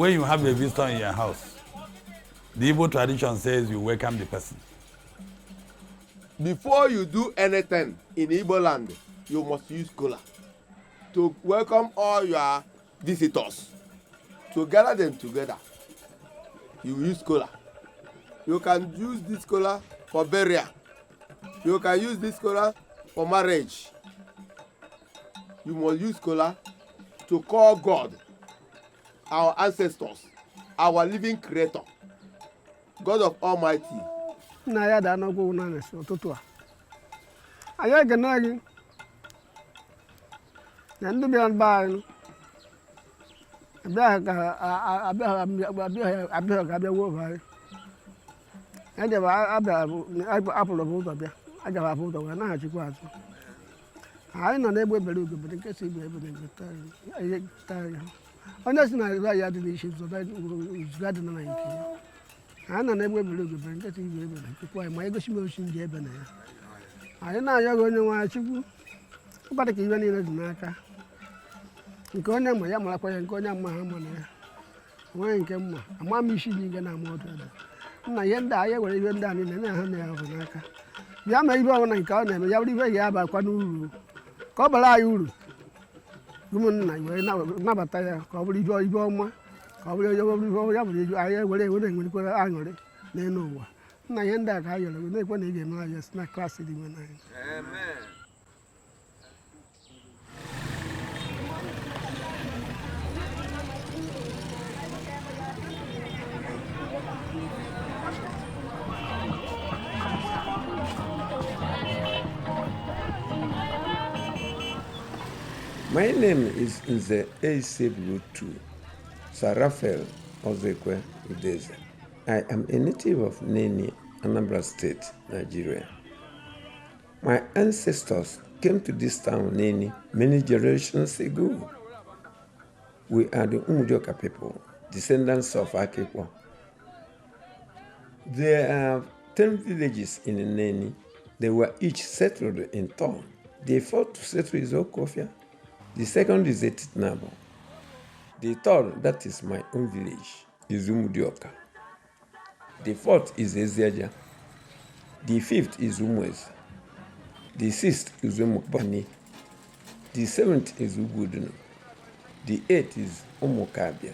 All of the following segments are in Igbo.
when you have a visitor in your house, the Igbo tradition says you welcome the person. Before you do anything in Igbo land, you must use kola to welcome all your visitors. To gather them together, you use kola. You can use this kola for burial. You can use this kola for marriage. You must use kola to call God, our ancestors, our living creator, God of Almighty. Na ya da n'ọgwụ na nesi ụtụtụ a. Anyị ekene gị na ndị bịara be anyị abịa ga abịa wuo anyị. Apụrụ bụ ụzọ bịa, agara abụ ụzọ wee naghachikwa azụ. Anyị nọ n'egbe ebere ugobere nke si igbe ebe na-egota ya. Onye si na ya dị n'ishi zụga dị na nke ya. Anyị nọ n'egbe ebere ugobere nke si igbe ebe na-ekekwa anyị ma egosi m osi ndị ebe na ya. Anyị na-ayọ gị onye nwe anyị Chukwu ụbadị ka iwe niile dị n'aka. Nke onye ma ya marakwa ya, nke onye ama ha ma na ya. Nweghị nke mma, ama m isi niile na-ama ọdụ ọdụ. Nna ihe ndị a ya were ihe ndị a niile na-aha na ya bụ n'aka. Bịa ma ibe ọbụla nke ọ na-eme ya bụrụ ibe ya abakwa n'uru ka ọ bara anyị uru. Ụmụnna were nabata ya ka ọ bụrụ ibe ọma, ka ọ bụrụ ya bụrụ ibe anyị were enwerekwara aṅụrị n'elu ụwa. Nna ihe ndị a ka a yọrọ na-ekwe na ị ga-eme anyị si na klaasị dị n'anyị. My name is Nze Eiseblutu Sarafel Ozekwe Udeze. I am a native of Neni, Anambra State, Nigeria. My ancestors came to this town, Neni, many generations ago. We are the Umudioka people, descendants of Akekwa. There are 10 villages in Neni. They were each settled in town. The fourth to settle is Okofia. The second is Etitnabo. The third, that is my own village, is Umudioka. The fourth is Eziaja. The fifth is Umwez. The sixth is Umukbani. The seventh is Ugudunu. The eighth is Umukabia.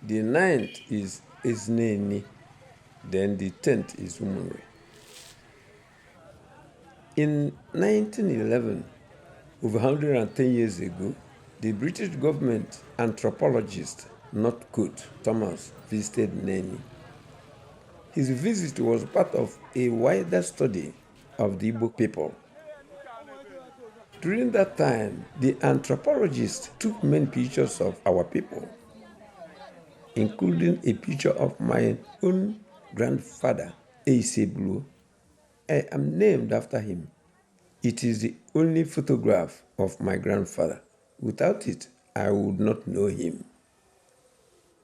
The ninth is Neni. Then the 10th is Umure. In 1911, over 110 years ago, the British government anthropologist Northcote Thomas visited Neni. His visit was part of a wider study of the Igbo people. During that time, the anthropologist took many pictures of our people, including a picture of my own grandfather, Eiseblu. I am named after him. It is the only photograph of my grandfather. Without it, I would not know him.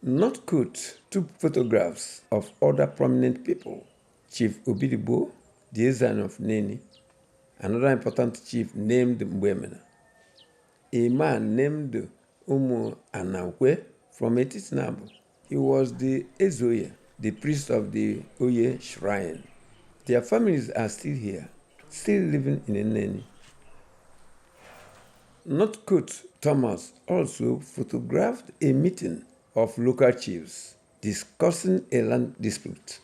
Northcote took photographs of other prominent people. Chief Obidibo, the Ezan of Neni, another important chief named Mbwemena, a man named Umu Anankwe from Etitnabo. He was the Ezoye, the priest of the Oye shrine. Their families are still here, still living in Neni. Northcote Thomas also photographed a meeting of local chiefs discussing a land dispute.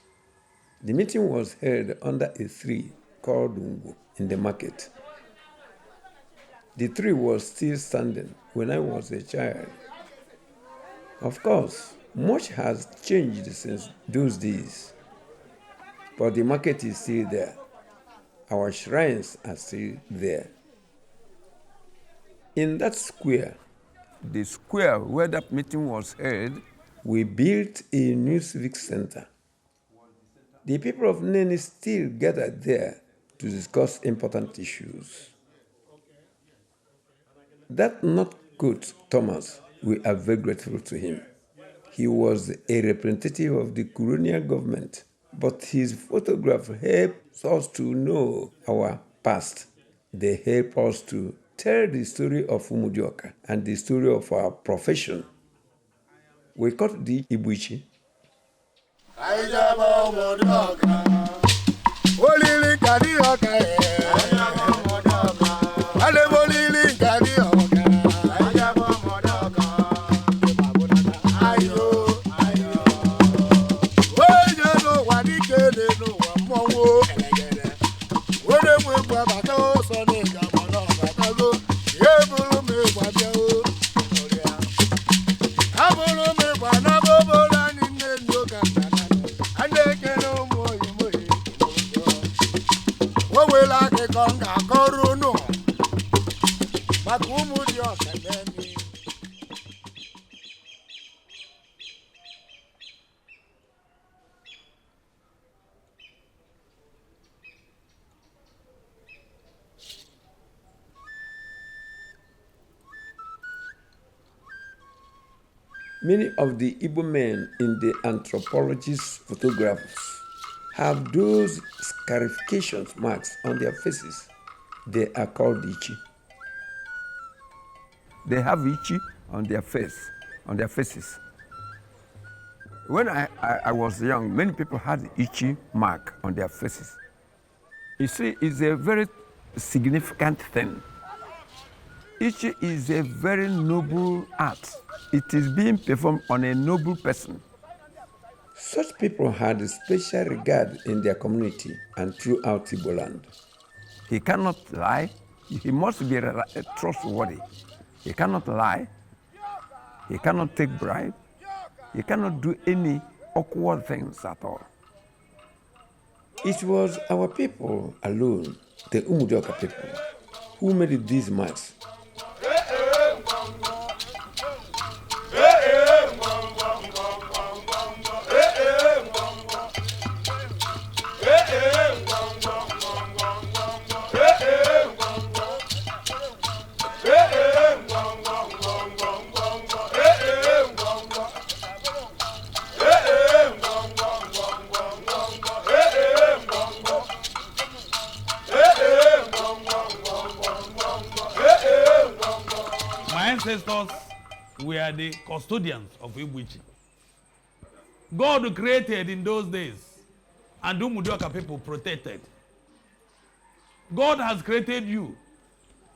The meeting was held under a tree called Ungu in the market. The tree was still standing when I was a child. Of course, much has changed since those days, but the market is still there. Our shrines are still there. In that square, the square where that meeting was held, we built a new civic center. The people of Neni still gathered there to discuss important issues. That Northcote Thomas, we are very grateful to him. He was a representative of the colonial government, but his photograph helps us to know our past. They help us to tell the story of Umudioka and the story of our profession. We caught the Ichi. Many of the Igbo men in the anthropologist's photographs have those scarification marks on their faces. They are called Ichi. They have Ichi on their faces. When I was young, many people had Ichi mark on their faces. You see, it's a very significant thing. Ichi is a very noble art. It is being performed on a noble person. Such people had a special regard in their community and throughout Igbo land. He cannot lie. He must be trustworthy. He cannot lie. He cannot take bribe. He cannot do any awkward things at all. It was our people alone, the Umudioka people, who made these marks. Ancestors were the custodians of Ichi. God created in those days, and Umudioka people protected. God has created you.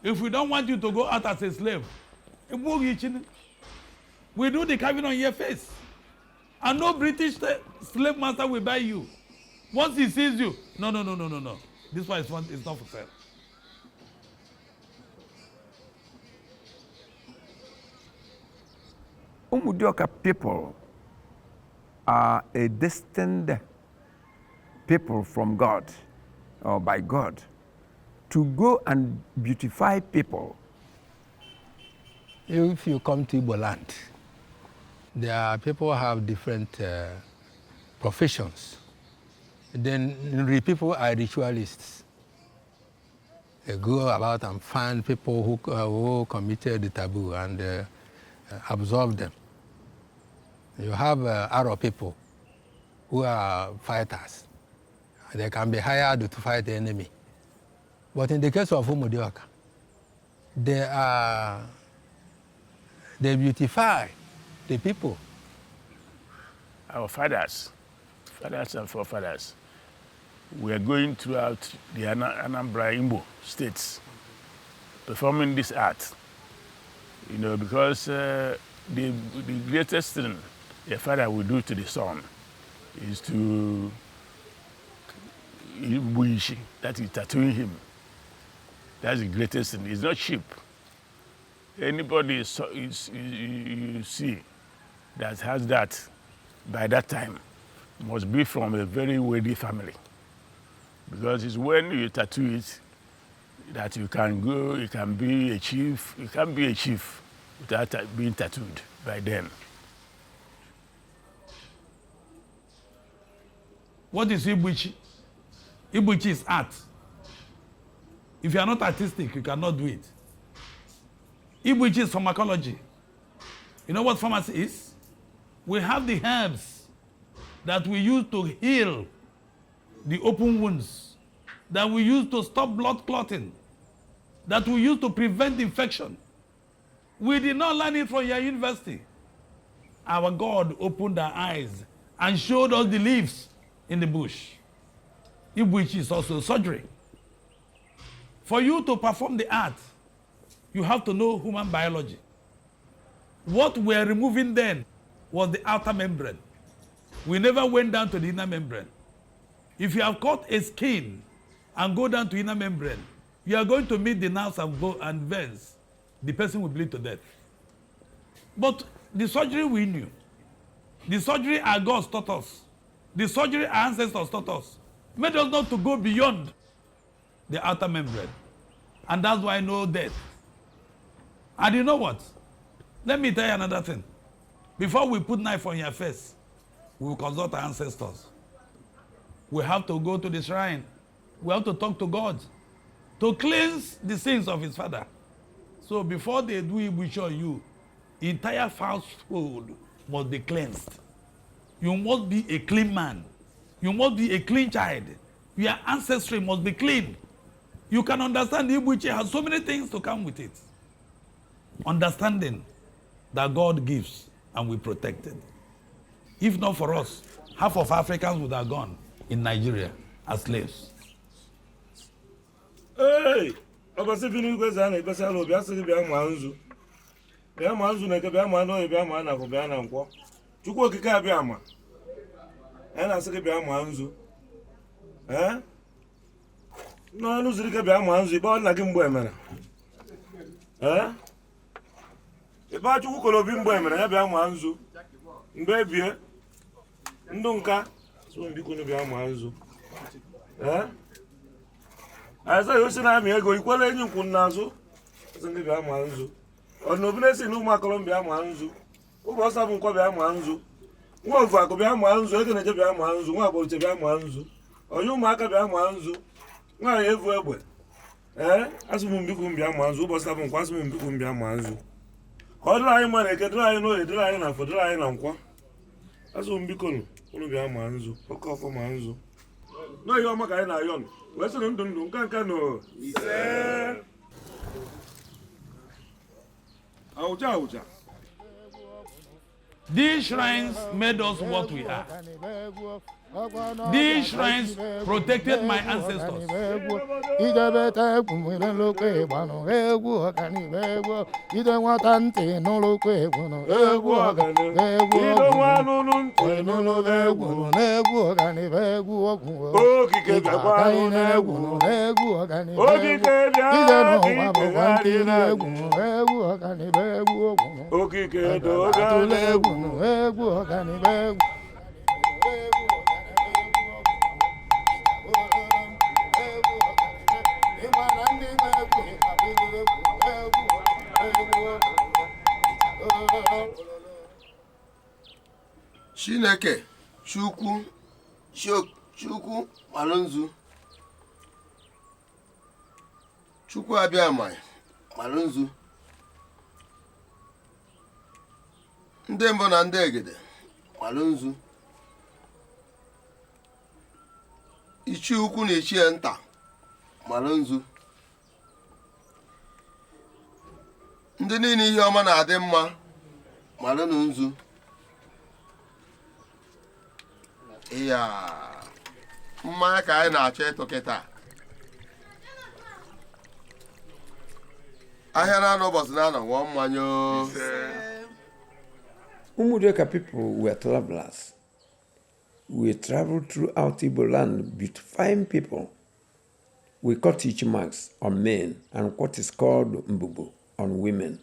If we don't want you to go out as a slave, we do the carving on your face. And no British slave master will buy you. Once he sees you, no. This one is not for sale. Umudioka people are a destined people from God, or by God, to go and beautify people. If you come to Igbo land, there people have different professions. Then people are ritualists. They go about and find people who committed the taboo and absorb them. You have Arab people who are fighters. They can be hired to fight the enemy. But in the case of Umudioka, they beautify the people. Our fathers and forefathers, were going throughout the Anambra Igbo states performing this art. Because the greatest thing a father will do to the son is to Ichi, that is tattooing him. That's the greatest thing. It's not cheap. Anybody you see that has that by that time must be from a very wealthy family. Because it's when you tattoo it that you can go, you can be a chief. You can't be a chief without being tattooed by then. What is Igbo-speaking? Igbo-speaking is art. If you are not artistic, you cannot do it. Igbo-speaking is pharmacology. You know what pharmacy is? We have the herbs that we use to heal the open wounds, that we use to stop blood clotting, that we use to prevent infection. We did not learn it from your university. our God opened our eyes and showed us the leaves in the bush, which is also surgery. For you to perform the art, you have to know human biology. What we're removing then was the outer membrane. We never went down to the inner membrane. If you have cut a skin and go down to inner membrane, you are going to meet the nerves and veins. The person will bleed to death. But the surgery we knew, the surgery our gods taught us, the surgery our ancestors taught us, made us not to go beyond the outer membrane. And that's why no death. And you know what? Let me tell you another thing. Before we put knife on your face, we will consult our ancestors. We have to go to the shrine. We have to talk to God to cleanse the sins of his father. So before they do Igbo on you, entire household must be cleansed. You must be a clean man. You must be a clean child. Your ancestry must be clean. You can understand the Igbo has so many things to come with it. Understanding that God gives and we protect it. If not for us, half of Africans would have gone in Nigeria as slaves. Hey! Ọbọsị fili igwezi a na-ekpesi ala obi asịghị bịa ma nzu. Bịa ma nzu na-eke bịa ma anọghị bịa ma anakụ bịa na nkwọ. Chukwu okike abịa ma. Anyị na-asịghị bịa ma nzu. N'ọnụ ziri ike bịa ma nzu, ikpe ọ nna gị mgbe emere. Ikpe Chukwu kọrọ obi mgbe emere ya bịa ma nzu. Mgbe ebie, ndụ nka, so mbiko bịa ma nzu. Aza yosi na ami ego ikwele enyi nkwu n'azụ. Sị ndị bịa ma nzu. Ọdịnobi na-esi n'ụmụ akọrọ bịa ma nzu. Ụbọchị bụ nkwa bịa ma nzu. Nwa ofu akụ bịa ma nzu, ego na-eje bịa ma nzu, nwa agbọrọche bịa ma nzu. Onye ụmụaka bịa ma nzu. Nwaanyị evu egbe. Asị m mbikwu bịa ma nzu, ụbọchị bụ nkwa asị m mbikwu bịa ma nzu. Ka ọ dịrị anyị mma na-eke, dịrị anyị n'oye, dịrị anyị na afọ, dịrị anyị na nkwa. Asị m mbikwu unu bịa ma nzu, oke ọfọ ma nzu. N'oyi ọma ka anyị na-ayọ nụ. Wesịrị ndụ nka nka nọ ise. Awụcha awụcha. These shrines made us what we are. These shrines protected my ancestors. Chineke, Chukwu malunzu. Chukwu abịa malunzu. Ndị mbụ na ndị egede malunzu. Ichi ukwu na ichi nta malunzu. Ndị niile ihe ọma na-adị mma malunzu. Iya, mmanya ka anyị na-achọ ịtụ kịta. Ahịa na anọ ụbọchị na anọ ṅụọ mmanya. Umudioka people were travelers. We traveled throughout Igbo land, beautifying people. We cut each marks on men and what is called mbubu on women.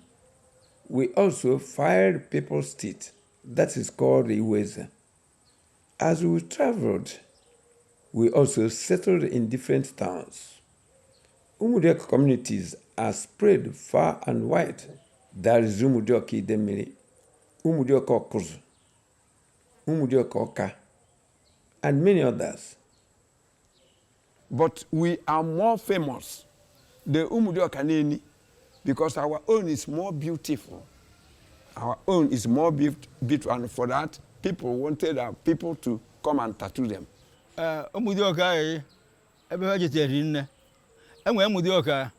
We also fired people's teeth, that is called iweza. As we traveled, we also settled in different towns. Umudioka communities are spread far and wide. There is Umudioka Idemili, Umudioka Okuzu, Umudioka Oka, and many others. But we are more famous, the Umudioka Neni, because our own is more beautiful. Our own is more beautiful, and for that, people wanted our people to come and tattoo them. Umudioka ebe ha jetere nne. Enwe Umudioka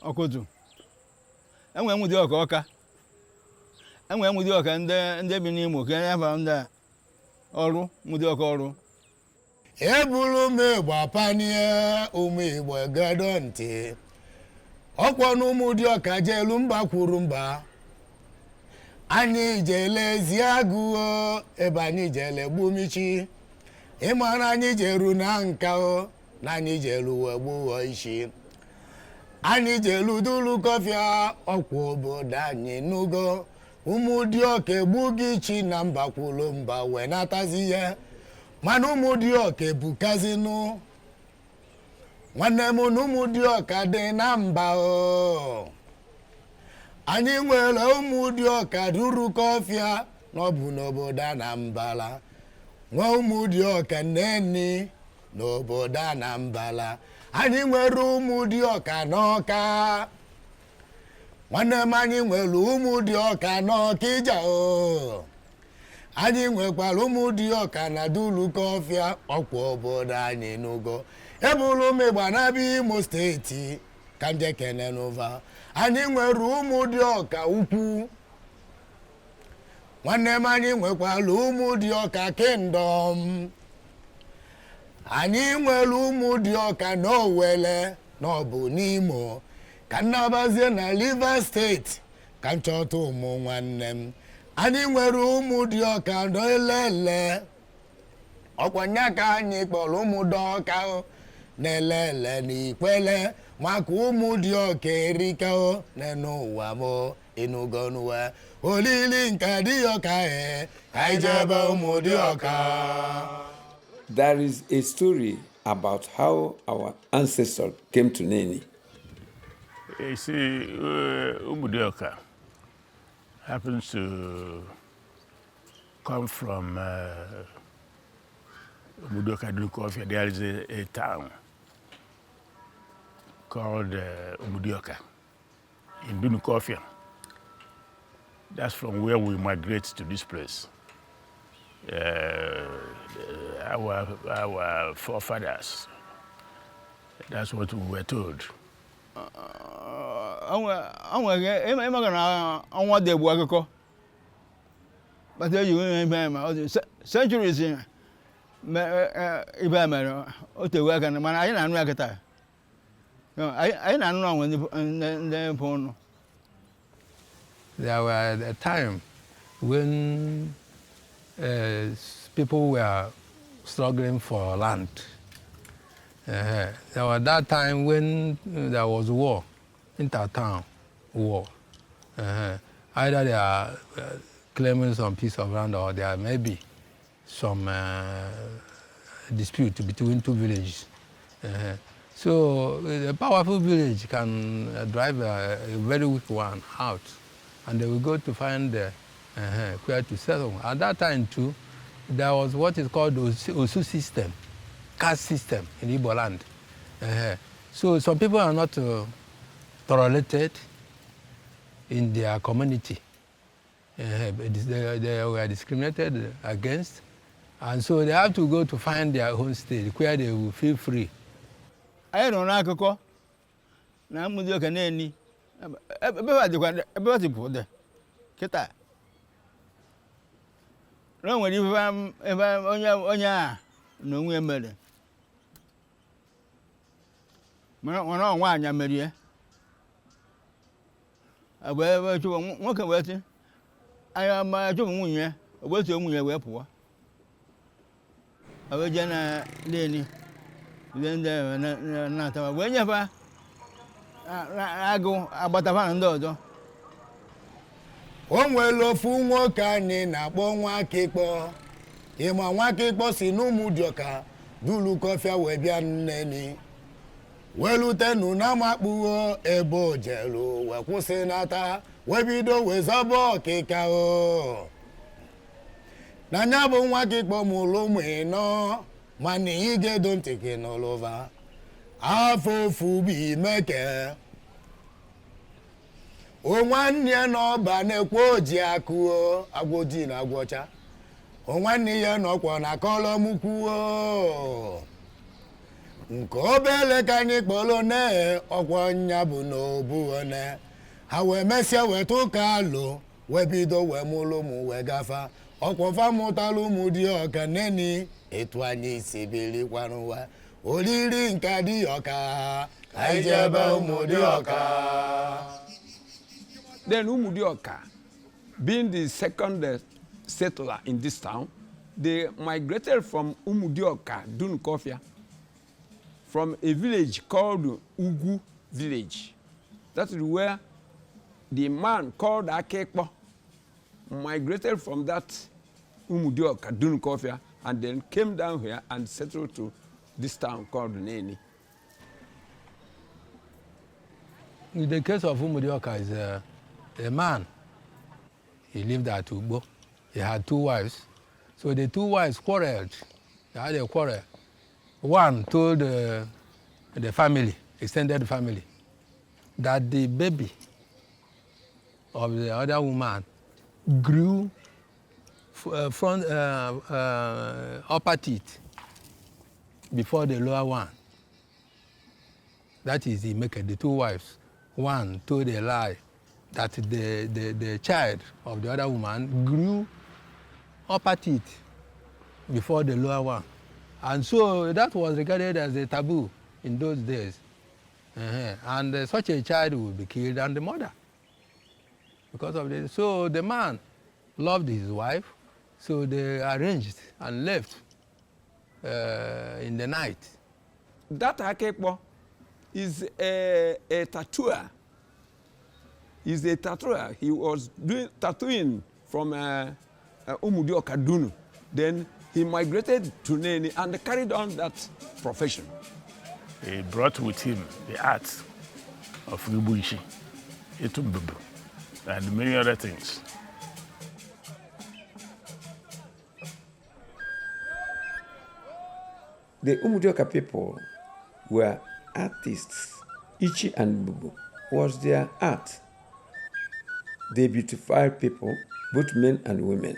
Okuzu. Enwe Umudioka Oka. enwe Umudioka ndị bi n'Imo ka ya fa ndị ọrụ Umudioka ọrụ. Ebulu m gbapanie ụmụ Igbo gedo ntị. Ọkwọ na Umudioka jelu mba kwuru mba. Anyị jele ezi agụ ebe anyị jele gbumichi. Ịma na anyị jeru na nka na anyị jelu wegbuo Ichi. Anyị jelu dulu kọfịa ọkwa obodo anyị nugo. Umudioka egbughị Ichi na mba kwuru mba wee natazi ihe. Mana Umudioka ebukazinu. Nwanne m na Umudioka dị na mba anyị nwere Umudioka duru kọfịa n'ọbụ n'obodo Anambra. Nwa Umudioka Neni n'obodo Anambra. Anyị nwere Umudioka n'Ọka. Nwanne m anyị nwere Umudioka n'Ọkịja anyị nwekwara Umudioka na dulu kọfịa ọkwa obodo anyị nugo. Ebulu m ịgba n'abịa Imo steeti ka m je kene n'ụva. Anyị nwere Umudioka ukwu. Nwanne m anyị nwekwara Umudioka kingdom. Anyị nwere Umudioka n'Owele n'ọbụ n'Imo. Ka nnabazie na Rivers steeti ka nchọta ụmụ nwanne m. Anyị nwere Umudioka n'Elele. Ọkwa nya ka anyị kpọrọ Umudioka n'Elele n'Ikwele. Maka Umudioka erika n'ụwa m ịnụgo n'ụwa. Olili nke Dioka ka anyị jebe Umudioka. There is a story about how our ancestors came to Neni. You see, Umudioka happens to come from Umudioka Dukofia. There is a town called Umudioka in Dunukofia. That's from where we migrate to this place. Our forefathers, that's what we were told. Centuries there were a time when people were struggling for land. There was that time when there was war, inter-town war. Either they are claiming some piece of land or there may be some dispute between two villages. So a powerful village can drive a very weak one out, and they will go to find where to settle. At that time too, there was what is called Osu system, caste system in Igbo land. So some people are not tolerated in their community. They were discriminated against, and so they have to go to find their own state where they will feel free. I don't know. Na Umudioka Neni. Ebe kita. No when you onya no nwe mere. Mana nwa anya mere. Aba chu nwoke weti. Aya ma chu nwunye, obotu nwunye we pụọ. Aba je na Neni. Then na tawa wenye fa agụ agbatafa ndị ọzọ. O nwere ofu nwoke anyị na-akpọ Nwakikpọ. Ịma Nwakikpọ si n'Umudioka dulu kọfịa wee bịa Neni. Welutenu na makpuo ebe o jelu wee kwụsị nata wee bido wee zọba ọkịka na nya bụ Nwakikpọ mụrụ ụmụ ịnọ mana ị ga-edo ntị gị n'ụlụva. Afọ ofu bụ Imeke. O nwanne n'ọba na-ekwe oji akụ agwọji na agwọcha. O nwanne ya nọkwa na kọlọmukwu nke obele ka anyị kpọrọ na ọkwa nya bụ n'obu one. Ha wee mesịa weta ụka alụ wee bido wee mụlụ ụmụ wee gafa ọkwọfa mụtala Umudioka Neni etu anyị si birikwa n'ụwa oriri nke Adịọka anyị jebe Umudioka. Then Umudioka, being the second settler in this town, they migrated from Umudioka, Dunkofia, from a village called Ugu village. That is where the man called Akekpo migrated from that Umudioka, Dunkofia, and then came down here and settled to this town called Neni. In the case of Umudioka, is a man. He lived at Ugbo. He had 2 wives. So the 2 wives quarreled. They had a quarrel. One told the family, extended family, that the baby of the other woman grew from upper teeth before the lower one. That is the maker, the 2 wives. One told a lie that the child of the other woman grew upper teeth before the lower one. And so that was regarded as a taboo in those days. And such a child would be killed, and the mother. Because of this. So the man loved his wife, so they arranged and left in the night. That Akekpo is a tattooer. He's a tattooer. He was doing tattooing from Umudioka Dunu. Then he migrated to Neni and carried on that profession. He brought with him the art of Ichi, Itumbubu, and many other things. The Umudioka people were artists. Ichi and Bubu was their art. They beautified people, both men and women.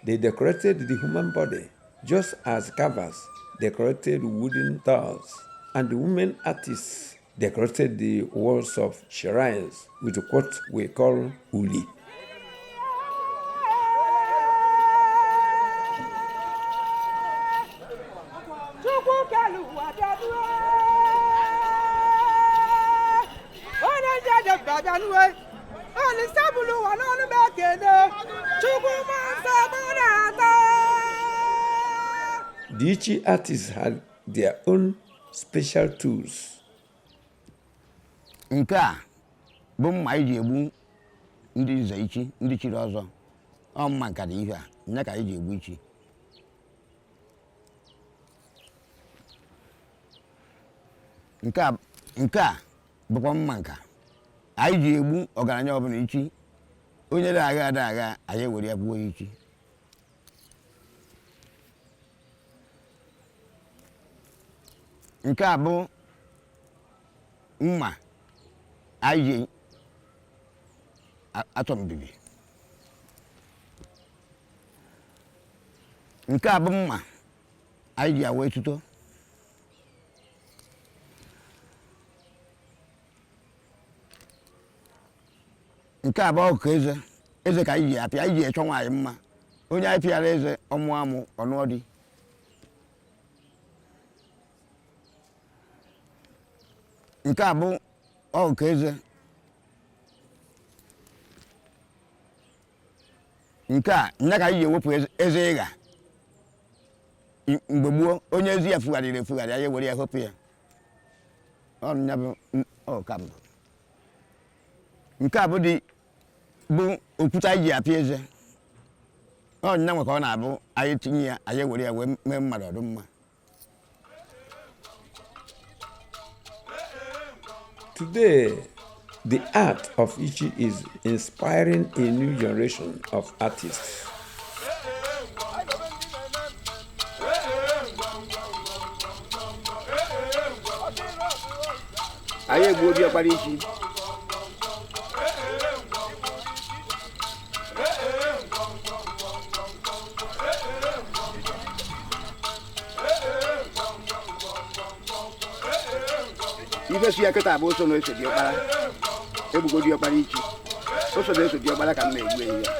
They decorated the human body just as carvers decorated wooden dolls, and the women artists decorated the walls of shrines with what we call uli. The Ichi artists had their own special tools. Nke a bụ mma anyị ji egbu ndị nze Ichi, ndị chiri ọzọ. Ọ mma nka dị ihe a, nya ka anyị ji egbu Ichi. Nke a bụkwa mma nka anyị ji egbu ọgaranya ọbụla Ichi. Onye na-agha ada agha, anyị ewere ya gbuo Ichi. Nke a bụ mma anyị ji atọ mbibi. Nke a bụ mma anyị ji awa etuto. Nke a bụ ọkụkọ eze. Eze ka anyị ji apịa, anyị ji echọ nwaanyị mma. Onye anyị pịara eze ọmụ amụ ọnụọ dị. Nke a bụ ọkụkọ eze. Nke a nya ka anyị ji ewepụ eze ịga. Mgbe gboo onye ezi ya fugharịrị efugharị, anyị were ya hopụ ya. Ọ nya bụ ọka mbụ. Nke a bụ okwute anyị ji apịa eze. Ọ nya nwe ka ọ na-abụ anyị tinye ya, anyị were ya wee mee mmadụ ọdụ mma. Today, the art of Ichi is inspiring a new generation of artists. Anyị egbu obi ọkpara Ichi. Ife si ya kịta bụ oso na-eso dị ọkpara. ebugo diọkpara Ichi o so na-eso diọkpara ka m na-egbu ehi ya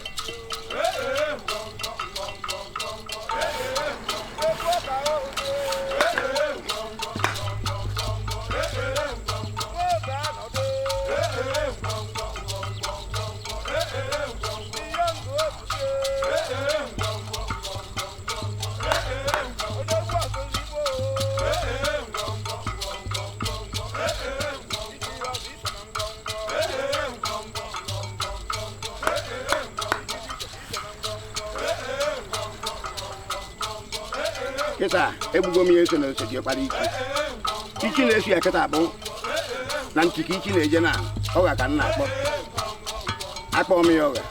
kịta egbugo m ihe eso na ose diọkpara Ichi na-eso ya kịta bụ na ntị ka Ichi na-eje na ọga ka m na-akpọ akpọ m ya ọga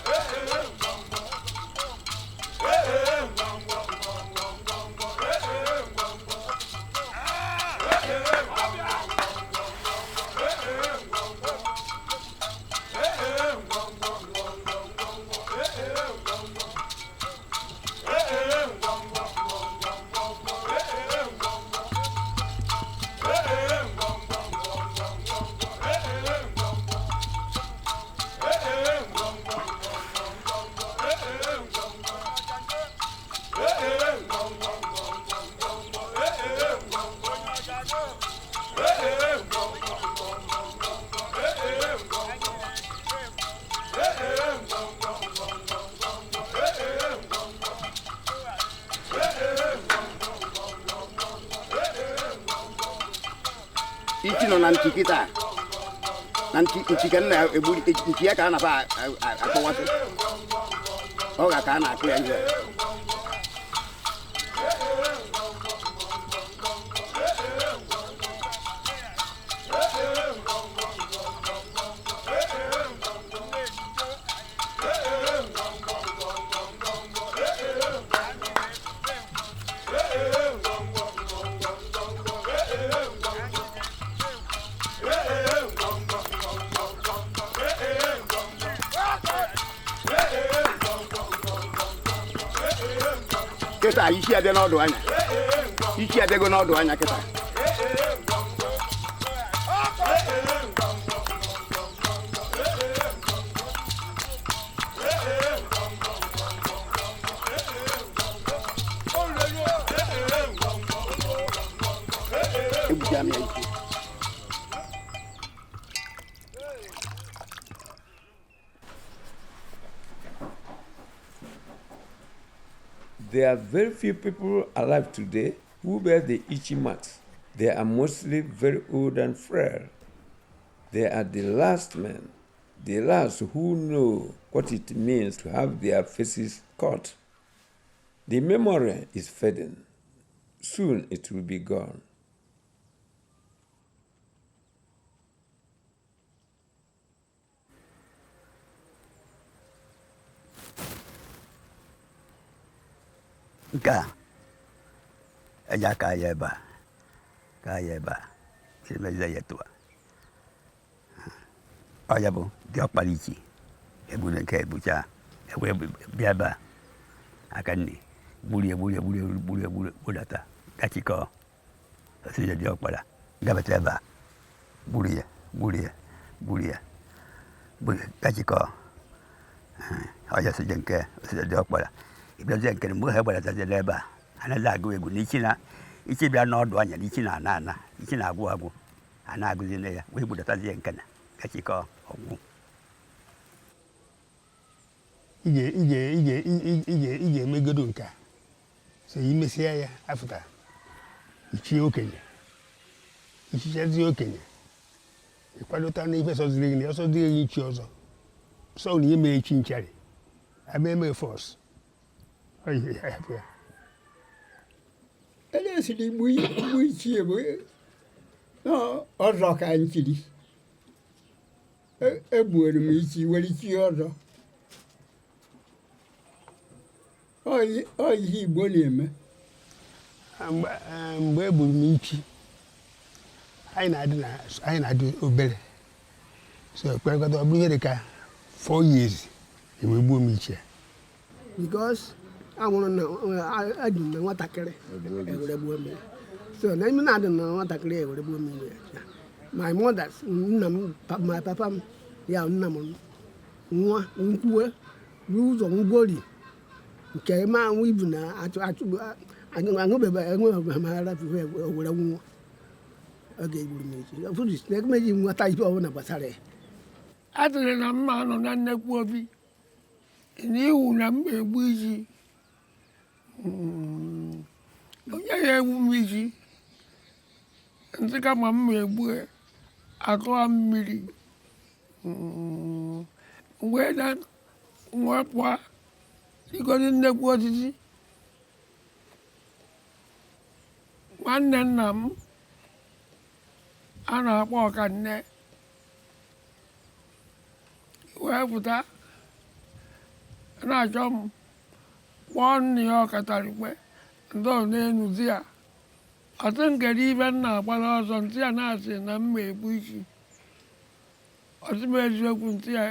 Ichi nọ na ntị kịta na ntị ka nna egburi ntị ya ka a na-aba akpọwasị ọga ka a na-akụ ya ihe kịta Ichi abịa n'ọdụ anya Ichi abịago n'ọdụ anya kịta egbucha m ya Ichi There are very few people alive today who bear the Ichi marks. They are mostly very old and frail. They are the last men, the last who know what it means to have their faces cut. The memory is fading. Soon it will be gone. nke a eji aka ya ebe a emezi ya tụwa ọ ya bụ diọkpara Ichi egburu nke egbucha ewe bịa ebe a aka nne gbudata gachikọ osije diọkpara gabata ebe a gburu ya gachikọ ọ ya sije nke osije diọkpara ibyaze nkere mgbe ha gbaratazila ebe a anaghị agụ egwu na Ichi bịa n'ọdụ anya na Ichi na-ana Ichi na-agwụ a na-agụzile ya wee gbudatazie nke na gachikọ ọgwụ ije emegodo nke a so imesịa ya afụta Ichi okenye ichichazie okenye ịkwadota na ife sọziri gị na ọsọziri gị Ichi ọzọ sọ na ihe mere Ichi nchari eme fọs ele siri igbu Ichi bụ ọzọ ka nchiri egbuoro m Ichi were Ichi ọzọ ọ ihe Igbo na-eme mgbe egburu m Ichi anyị na-adị obere so kpekọta ọ bụrụ ihe dị ka 4 years ewe gbuo m Ichi because amụrụ na adị na nwatakịrị ewere gbuo mmiri so na ime na-adị na nwatakịrị ewere gbuo mmiri my mothers nna m my papa m ya nna m nwa nkwuwe n'ụzọ ngwori nke ma anwụ ibu na aṅụbebe enwebeghara were nwụọ ọ ga-egburu m echi ụfọdụ si na emeji nweta ihe ọbụla gbasara ya atụrụ na mma nọ na nnekwu obi n'iwu na m egbu iji onye ya egbu m iji ntị kama m egbu atụa mmiri wee na nwepụa igodi nnekwu osisi nwanne nna m a na-akpọ ọkanne wee pụta na-achọ m kpọọ nne ya ọkatarikpe ndị ọ na-enuzi ya ọtụ nkere ibe m na-agbara ọzọ ntị ya na-asị na mma egbu isi ọtụ m eziokwu ntị ya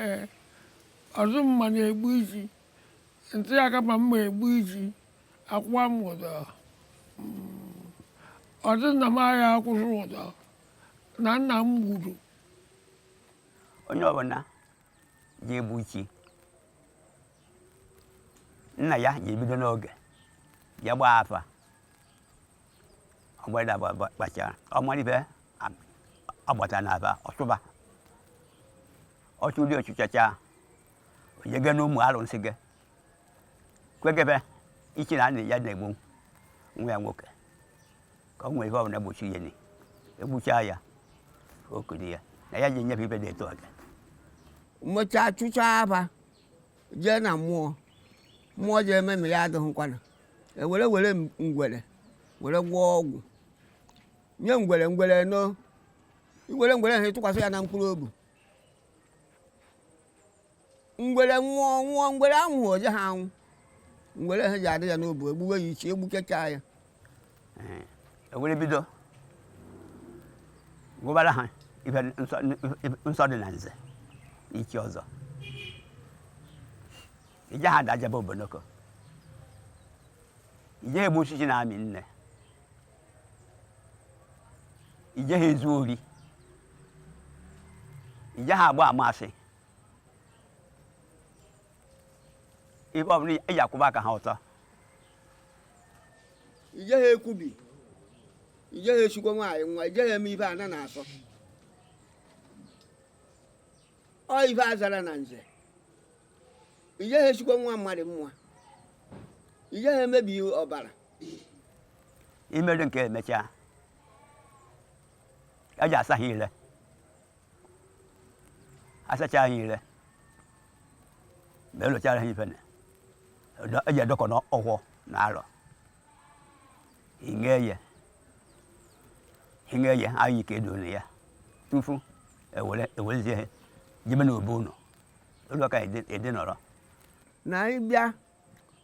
ọtụ mma na-egbu isi ntị ya kama mma egbu isi akwụwa m ụdọ ọtụ nna m agha akwụsị ụdọ na nna m gburu onye ọbụla ji egbu isi nna ya ji ebido n'oge ya gbaa afa ọgbada gbachara ọmalibe agbata n'afa ọchụba ọchụli ọchụchacha onyege n'ụmụ alụnsị gị kwegebe ichi na ya na-egbu nwa ya nwoke ka ọ nwere ihe ọbụla egbochi ya egbuchaa ya okiri ya na ya ji enyefe ibe dị etu ọga mmecha chụcha afa jee na mmụọ ji eme ma ya adịghịkwana ewere ngwere were gwọọ ọgwụ nye ngwere no ngwere ha tụkwasị ya na mkpụrụ obi ngwere nwụọ ngwere anwụ oje ha anwụ ngwere ha ji adị ya n'obu egbuwe ya ichi egbukecha ya ewere bido gụbara ha ife nsọ dị na nze ichi ọzọ ije ha dajaba obonoko ije ha egbu osisi na-amị nne ije ha ezu ori ije ha agba amasị ife ọbụla eji akwụba aka ha ọtọ ije ha ekwubi ije ha echukwa nwaanyị nwa ije ha eme ife ana na-asọ ọ ife azara na nze ije ha echukwa nwa mmadụ mma ije ha emebi ọbara imerụ nke emechaa eji asa ha ire asacha ha ire ma elochara ha ife eji edokọ n'ọkwọ na arọ inye ye anyị ike edona ya tufu ewerezie ha jebe n'obe ụlọ ụlọ ka ede nọrọ na ịbịa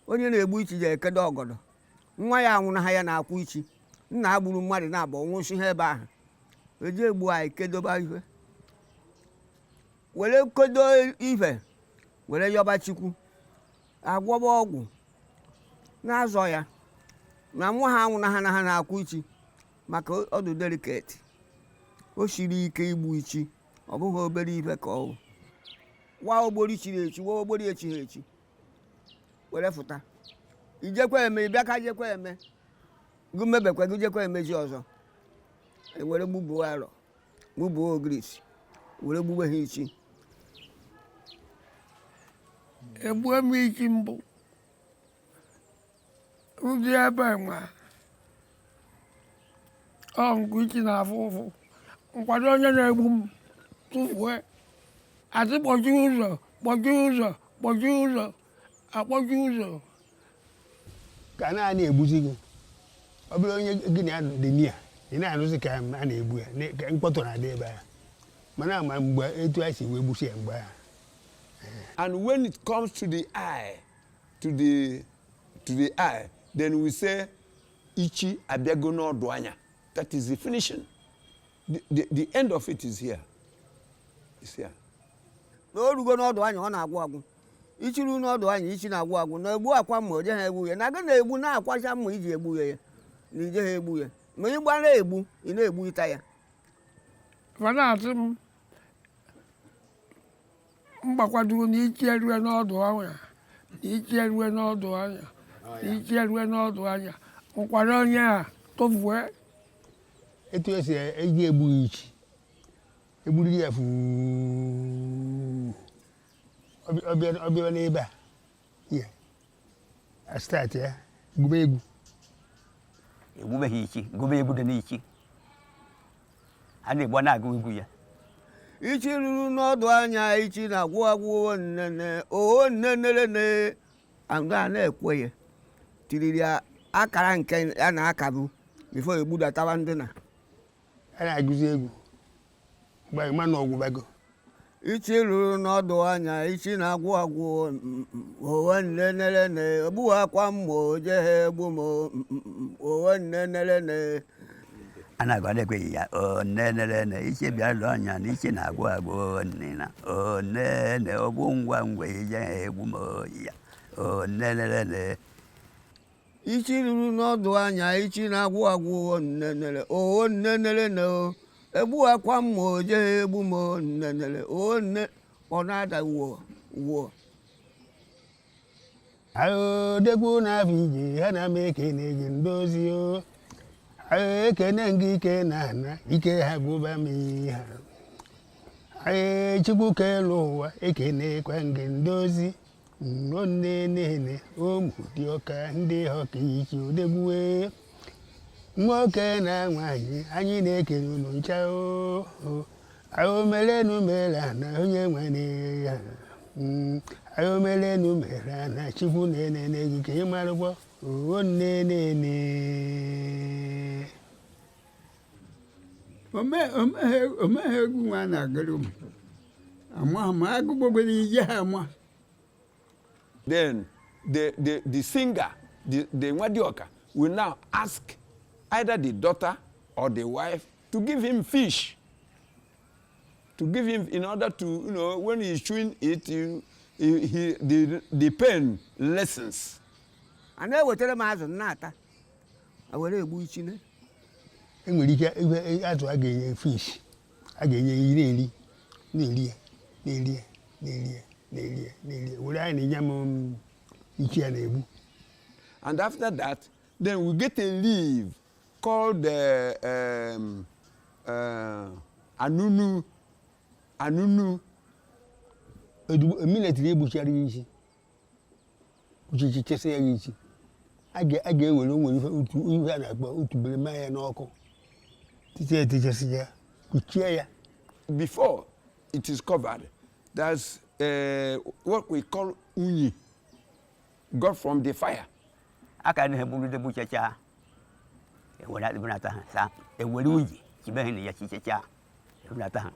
onye na-egbu ichi ji ekedo ọgọdọ nwa ya anwụna ha ya na-akwụ ichi nna ha gburu mmadụ na-abụ nwụsị ha ebe ahụ eji egbu anyị kedoba ife were kedo ife were yọba chukwu agwọba ọgwụ na-azọ ya na nwa ha anwụna ha na ha na-akwụ ichi maka ọdụ deliketi o siri ike igbu ichi ọ bụghị obere ife ka ọ wa ogbori chiri echi wa ogbori echighị echi were fụta ijekwa eme ịbịa ka jekwa eme gụ mebekwa gị jekwa emezi ọzọ ewere gbubuo arọ gbubuo ogirisi were gbube ha ichi egbue m ichi mbụ ụdị ebe nwa ọ nkụ ichi na-afụ ụfụ nkwado onye na-egbu m tụfuo asị kpọchi ụzọ akpọchi ụzọ ka naanị egbuzi gị ọ bụrụ onye gị na ya dị nia ị na-anụzi ka a na-egbu ya ka mkpọtụ na-adị ebe ya mana ama mgbe etu a si wee gbusi ya mgbe ya. And when it comes to the eye, to the eye, then we say Ichi abiago n'ọdụ anya. That is the finishing. The end of it is here. It's here. Na orugo n'ọdụ anya ọ na-agwụ agwụ ichiru n'ọdụ anya ichi na-agwụ agwụ na egbu akwa mma oje ha egbu ya na aga na-egbu na-akwacha mma iji egbu ya na ije ha egbu ya ma ị gba na-egbu ị na-egbu ịta ya fa na-asị m mgbakwadoro na Ichi erue n'ọdụ anya na Ichi erue n'ọdụ anya na Ichi erue n'ọdụ anya nkwara onye a tụfuo etu esi eji egbu Ichi egburu ya fu ọbịa n'ebe a ya start ya gụba egwu egbubeghị Ichi gụba egwu dị n'Ichi a na-egbu na-agụ egwu ya Ichi ruru n'ọdụ anya Ichi na-agwụ agwụ nnene o nnenere a na-ekwe ya tiriri akara nke a na-akabụ bifo egbudatawa ndị na a na-agụzi egwu mgbe ịma na ọgwụ bago Ichi ruru n'ọdụ anya Ichi na-agwụ agwụ o nnenere ogbughị akwa mma oje ha egbu m o nnenere a na-agụ na-ekweghị ya onenene Ichi bịa lụọ anya na Ichi na-agwụ agwụ nnena onene ogbu ngwa ngwa ije ha egbu m ya onenene Ichi ruru n'ọdụ anya Ichi na-agwụ agwụ nnenere o nnenere egbu akwa mma oje ha egbu m nnenere ọ na-ada wuo odegwu na-abụ ije ha na-ama ekene gị ndozi o ekene gị ike na ana ike ha gụba m ha Chukwu kelu ụwa ekenekwa gị ndozi nnenene Umudioka ndị ọka Ichi odegwu nwoke na nwanyị anyị na-ekene unu ncha o melenu mere na onye nwere ya ayomelenu mere na Chukwu na-enene gị ka ị marụkwa o nnenene omeghe egwu nwa na-agụrụ m ama ma agụgbogoro ije ha ama. Then the singer, the Umudioka, will now ask either the daughter or the wife to give him fish. To give him in order to, when he's chewing it, the pain lessens. And I will tell him as a nata. I will egbu Ichi ne. Enwere ike atụ a ga-enye fish a ga-enye iri na-erie were anyị na-enye m Ichi ya na-egbu. And after that, then we get a leaf called anunu. Military egbuchara ya Ichi uchichichesa ya Ichi a ga-ewere nwere ihe a na-akpọ utubere maa ya n'ọkụ tichesi ya kuchie ya. Before it is covered, there's what we call unyi, got from the fire. Aka na hebulu de buchacha ewara ibunata ha sa ewere unyi kibehe ne ya chichacha ibunata ha.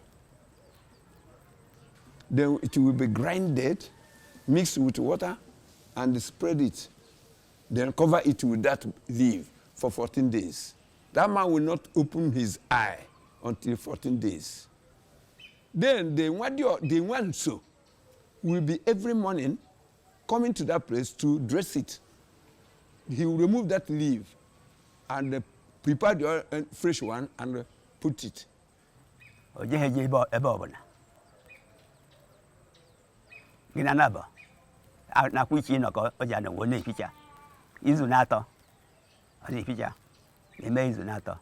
Then it will be grinded, mixed with water, and spread it. Then cover it with that leaf for 14 days. That man will not open his eye until 14 days. Then the Nwanso will be every morning coming to that place to dress it. He will remove that leaf and prepare the fresh one and put it. Ginanaba na kuichi no ko oja no wole picha izu nato oni picha eme izu nato.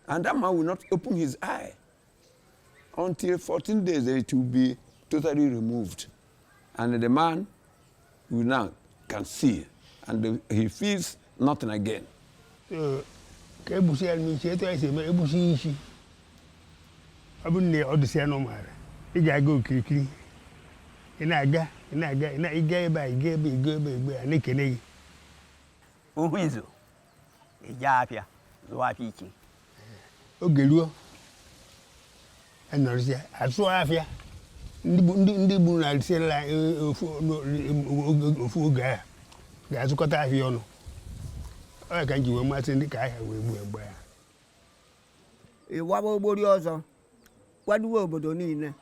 And that man will not open his eye until 14 days. It will be totally removed, and the man will now can see, and he feels nothing again. Ka ebusi ya Ichi etu esi eme ebusi Ichi ọ bụ na ọ dịsị ya n'ụmụara ị ga-aga okirikiri ị na-aga ịga ebe a ịga ebe a na-ekene gị Uhu izu ija apịa zụọ apịa Ichi oge ruo enọrịsịa asụ afịa ndị gburu na alịsịla ofu oge a ga-azụkọta ahịa ọnụ ọ ka m ji wee masị ndị ka ahịa wee gbuo mgbe ya ịwaba ogbori ọzọ kwadowe obodo niile.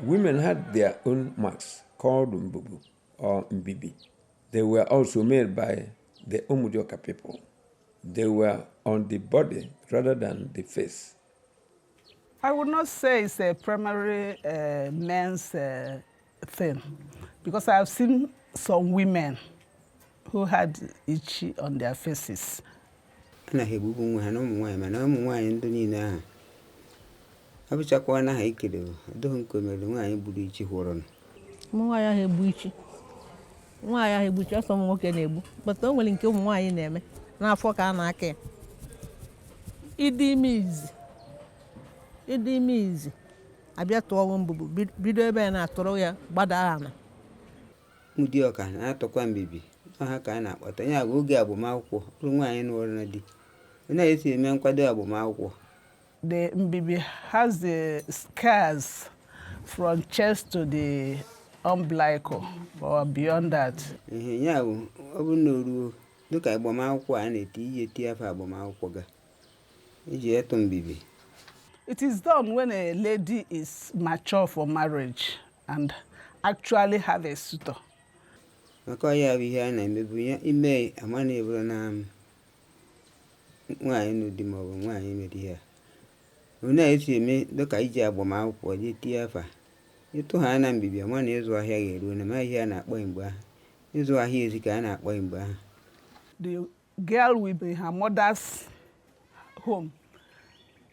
Women had their own marks called mbubu or mbibi. They were also made by the Umudioka people. They were on the body rather than the face. I would not say it's a primary men's thing, because I've seen some women who had Ichi on their faces. Na hebubu nwa na ụmụ nwaanyị mana ụmụ nwaanyị ndị niile ahụ abụchakwa na ha ikele adọghị nkomere nwaanyị gburu Ichi hụrụ. Ụmụ nwaanyị ahụ egbu Ichi. Nwaanyị ahụ egbu Ichi ọsọ ụmụ nwoke na-egbu. But o nwere nke ụmụ nwaanyị na-eme n'afọ ka a na-aka ya. Ịdị ime izi abịa tụọ mbụbụ bido ebe a na-atụrụ ya gbada ana. Umudioka na-atọkwa mbibi ha ka a na-akpọta ya bụ oge agbamakwụkwọ ụmụ nwaanyị nụrụ na di na-esi eme nkwado agbamakwụkwọ. The mbibi has the scars from chest to the umbilical or beyond that. Ya bụ ọ bụ na oruo dịka agbamakwụkwọ a na-eti afọ agbamakwụkwọ ga eji eto mbibi. It is done when a lady is mature for marriage and actually have a suitor. Maka ya bụ ihe a na-emebu ya ime ama na eburu na nwaanyị n'ụdị ma ọ bụ nwaanyị mere ihe a. Na-esi eme dịka iji agbamakwụkwọ jee tie afa ịtụ ha na mbibi ama na ịzụ ahịa ga-eruo na ma ihe a na-akpọ mgbe ahụ ịzụ ahịa ezi ka a na-akpọ mgbe ahụ. The girl will be in her mother's home.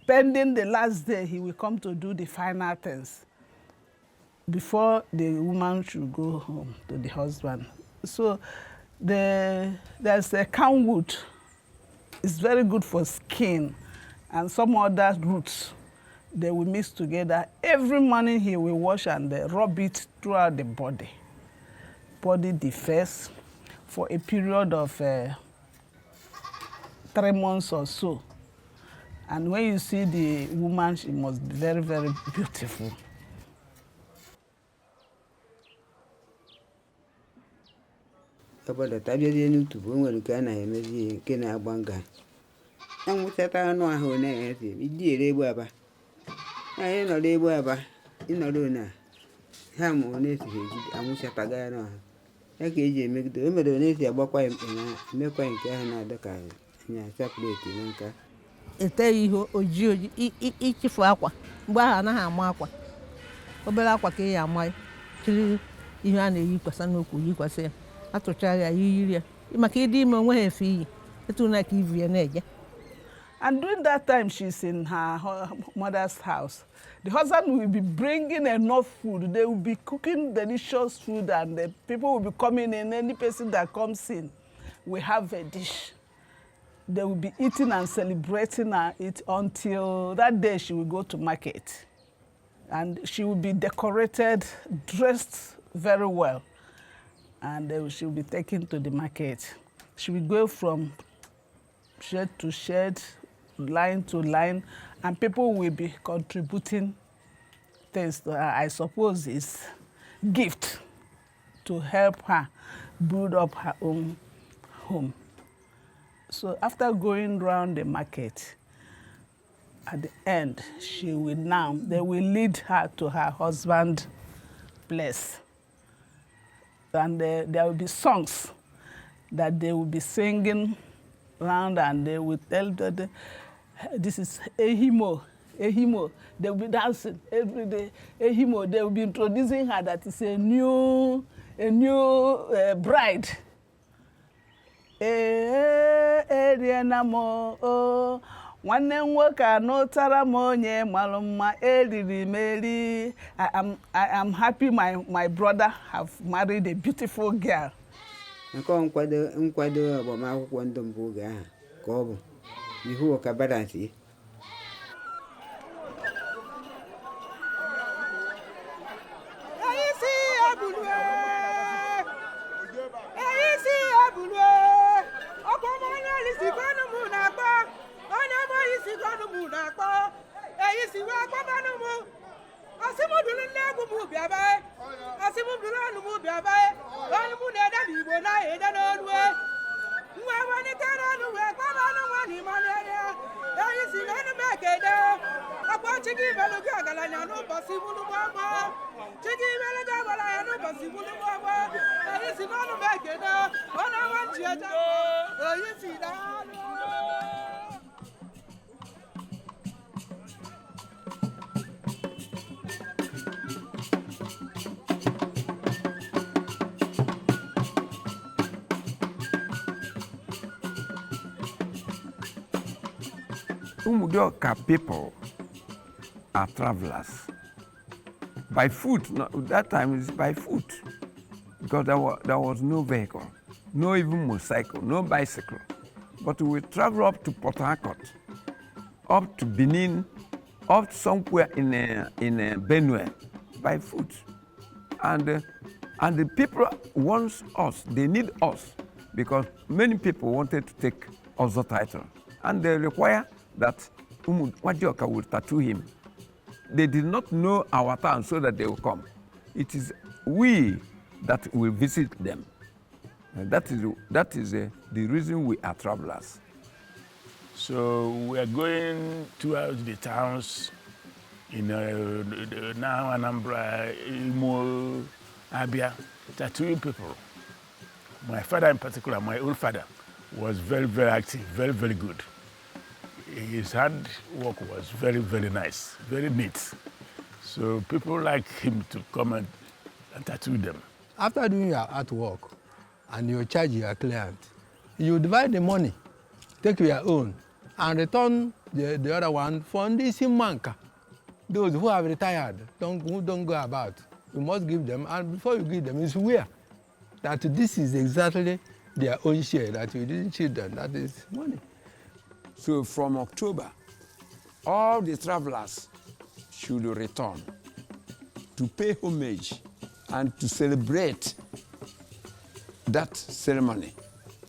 Pending the last day, he will come to do the final things before the woman should go home to the husband. So there's a camwood. It's very good for skin and some other roots. They will mix together. Every morning he will wash and rub it throughout the body. Body defense for a period of 3 months or so. And when you see the woman, she must be very, very beautiful. Obodo tabiazie n'utubu nwere ka a na-emezi nke na-agba nga. Anwụchata anụ ahụ na-esi iji ere egbu aba. Anyị nọrọ egbu aba ịnọrọ na ha mụ na-esighị ejide anwụchataga ya n'ahụ. Ya ka eji emegide o mere na-esi agbakwa mkpe na emekwa nke ahụ na-adọ ka anya chapleti na nka. Ete ihe oji ichifu akwa mgbe ahụ anaghị ama akwa obere akwa ka ya ama chiri ihe a na-eyikwasa n'okwu yikwasị ya atụcha ya yiri ya maka ịdị ime onwe ha efe iyi etu na ka ivu ya na-eje. And during that time she's in her mother's house, the husband will be bringing enough food. They will be cooking delicious food and the people will be coming in. Any person that comes in will have a dish. They will be eating and celebrating it until that day she will go to market. And she will be decorated, dressed very well. And she will be taken to the market. She will go from shed to shed, line to line, and people will be contributing things to her. I suppose it's gift to help her build up her own home. So after going around the market, at the end, they will lead her to her husband's place. And there will be songs that they will be singing around, and they will tell that this is Ehimo, Ehimo. They will be dancing every day. Ehimo, they will be introducing her that is a new bride. Erienamo, nwanne nwoke anụtara m onye malụ mma eriri meri. I am happy my brother have married a beautiful girl. Nke nkwado agbamakwụkwọ ndị mbụ oge ahụ ka ọ bụ ihu ka balance. Nwa ọgaranya n'ụbọchị gbulugbogbo chike imere dị ọgaranya n'ụbọchị gbulugbogbo anyị si n'ọnụ m ekene ọ na-awa nchi eje oyi si daalụ. Umudioka people are travelers. By foot, that time is by foot, because there was no vehicle, no even motorcycle, no bicycle. But we travel up to Port Harcourt, up to Benin, up somewhere in Benue by foot. And the people want us, they need us, because many people wanted to take Ozo title. And they require that Umudioka will tattoo him. They did not know our town so that they will come. It is we that will visit them. And that is the reason we are travelers. So we are going towards the towns in now Anambra, Imo, Abia, tattooing people. My father in particular, my old father, was very, very active, very, very good. His hand work was very, very nice, very neat. So people like him to come and tattoo them. After doing your artwork and you charge your client, you divide the money, take your own, and return the other one for this manka. Those who have retired, who don't go about, you must give them, and before you give them, you swear that this is exactly their own share, that you didn't cheat them, that is money. So from October, all the travelers should return to pay homage and to celebrate that ceremony,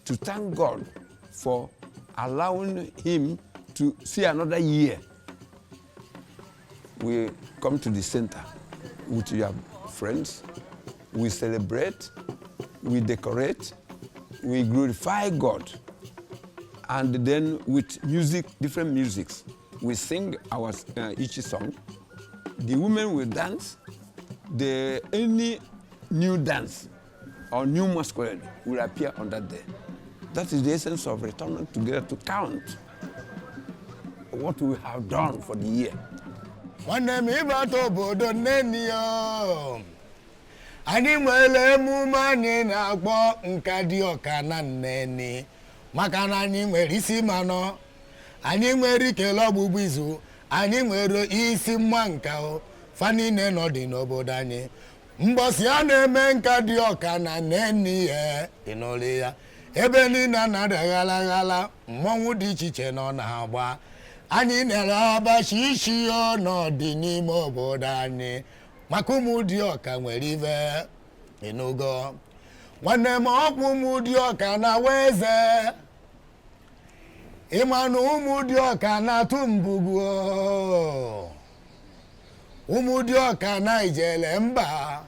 to thank God for allowing him to see another year. We come to the center with your friends, we celebrate, we decorate, we glorify God. And then with music, different musics, we sing our Ichi song. The women will dance. Any new dance or new masquerade will appear on that day. That is the essence of returning together to count what we have done for the year. Nwanne m ịbata obodo Neni yo. Anyị nwere emume anyị na-akpọ nka dị ọka na Neni. Maka na anyị nwere isi manọ, anyị nwere ikele ọgbụgbụ izu, anyị nwere isi mma nka fa niile nọ dị n'obodo anyị. Mbọsị a na-eme nka dị ọka na Neni ya ịnọrọ ya. Ebe niile na-adaghala ghala, mmọnwụ dị iche iche nọ na-agba. Anyị na-ere abachi isi ọnọdụ n'ime obodo anyị. Maka Umudioka nwere ibe ịnụgo. Nwanne m ọkwụ Umudioka na weze. Ịma na Umudioka na-atụ mbugu. Umudioka na ijele mba,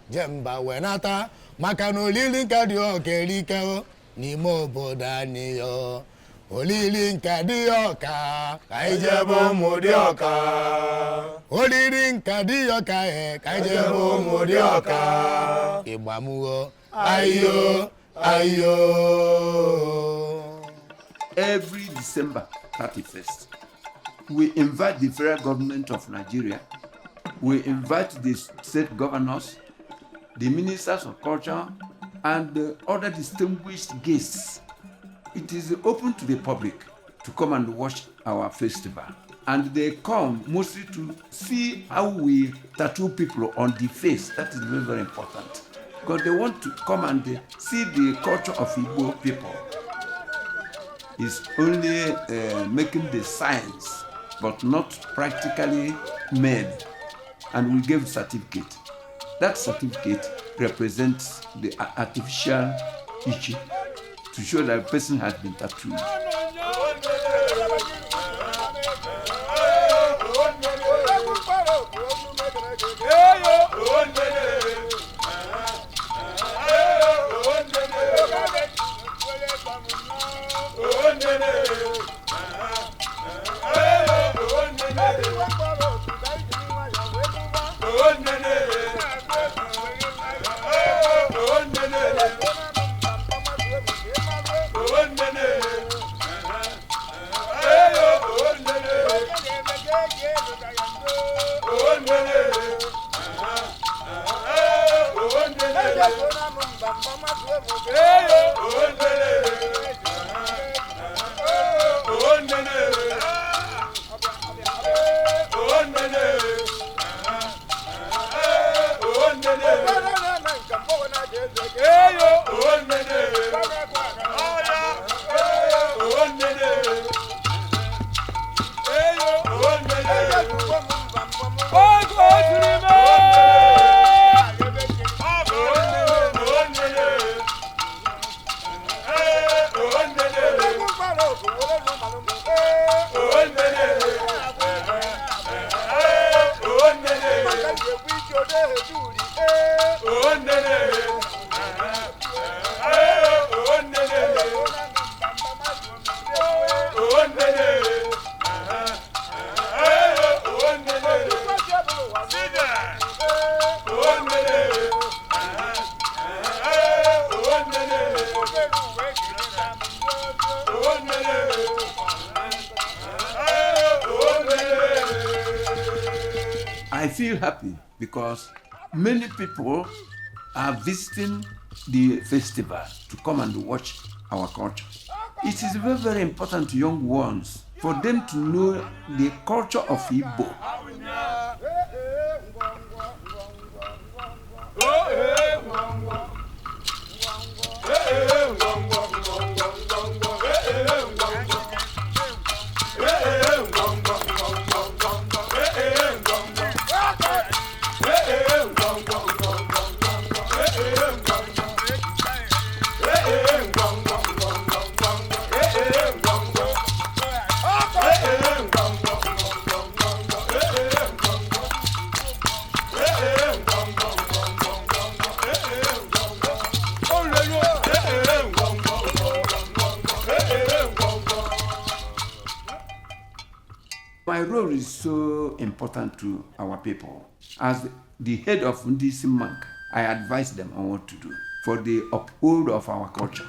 jemba wenata, maka na olili nka dị ọka erike n'ime obodo anyị yo. Olili nka dị ọka, ka ijebe Umudioka. Olili nka dị ọka ka ijebe Umudioka. Ịgbamuo, ayo, ayo. Every December 31st, we invite the federal government of Nigeria, we invite the state governors, the ministers of culture, and other distinguished guests. It is open to the public to come and watch our festival. And they come mostly to see how we tattoo people on the face. That is very, very important. Because they want to come and see the culture of Igbo people. It's only making the science, but not practically made. And we give certificate. That certificate represents the artificial Ichi to show that a person has been tattooed. I feel happy because many people are visiting the festival to come and watch our culture. It is very, very important to young ones for them to know the culture of Igbo. My role is so important to our people. As the head of this monk, I advise them on what to do for the uphold of our culture.